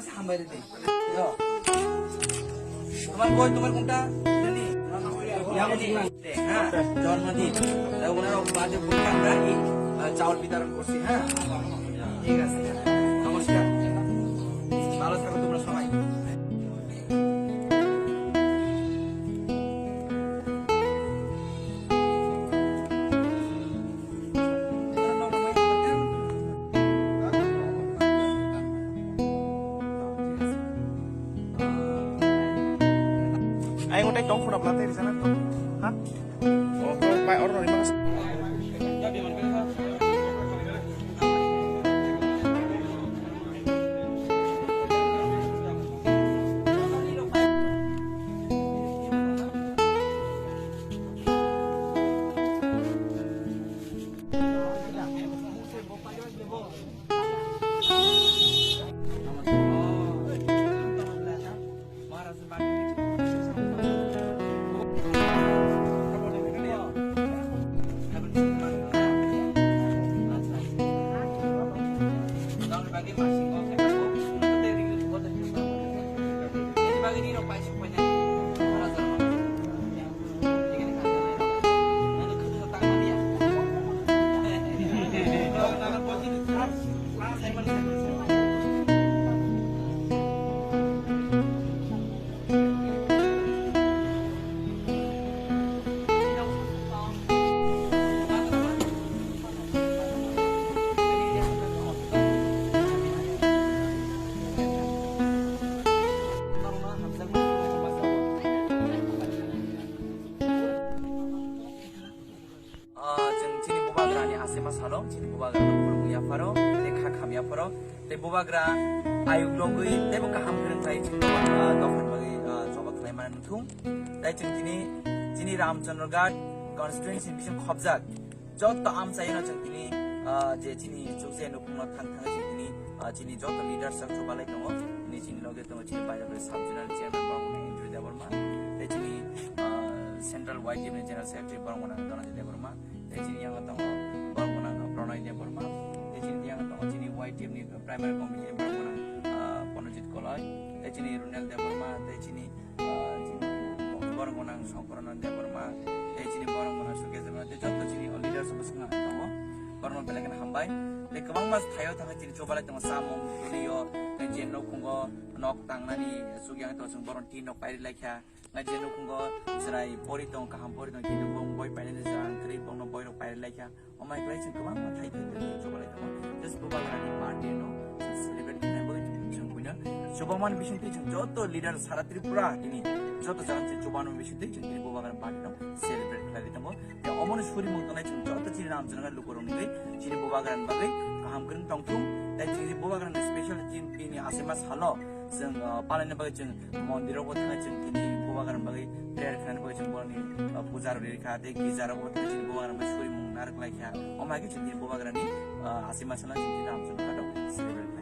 masih hamba ini. Yo. Teman boy, teman kunta ini. Yang ini, ha, জন্মদিন। ওনারা বাজে প্রোগ্রাম রাখি চাউল বিতরণ করছি, হ্যাঁ ঠিক আছে নমস্কার ভালো থাকো তোমরা সবাই Ay, nguntek dong, kurang pelatih di sana tuh. Hah? Oh, baik orang dari mana? Salom sini bubagra kurung ya faro te kham ya faro te bubagra ayuk logui te bu kaham khring tai chin dofan bagi jobak lai man thung tai chin jini ramchandra ghat constituency mission khobjak jot to am sai na chini je jini chukse no kuma thang thang jini jini jot leader sak chobalai dong ni jini loge dong jini bai da sub general chairman barmana Indra Devarma te jini central white general secretary barmana Dhananjay Devarma te jini yang dong Pranay Devarma, Tejini yang atau Tejini White Team ni Primary Committee Barmana Ponojit Kolai, Tejini Runel Devarma, Tejini Barmana Songkorana Devarma, Tejini Barmana Sugezama, Tejini leader sebesar tahu, Barmana belakan hambai, Tekabang mas Thayo tangga Tejini coba lihat tengah samung, Rio, Tejini nok kungo nok tangnani Sugyang itu sung Barmana Tino Pairi lekha, Ngajeni nok kungo serai pori tong kaham pori tong Tino bong boy Pairi serai kri bong no boy no Pairi lekha. Oh my God, it's come on, I think it's over like just Bubagrani party, you know, celebrate never Junguina. Subaman Mission teaching Joto leader Saratripura, ini Joto Jansi Chubano Mission teaching Bubagan party, celebrate Claritamo. The Omonis Furi Montana, Joto Chinam Janga Lukuroni, Chini Bubagan Bagay, Kahamkun Tongtum, that Chini Bubagan special Jin Pini Asimas Halo, some Palanabajin, Mondiro Watachin, Bubagan Bagay, prayer can be Boni, Puzar Ricade, Gizara, Watachin Bubagan Bashuri. Like ya, oh my God, jadi bubagrani, asing masalah jadi ramcun kado, celebrate.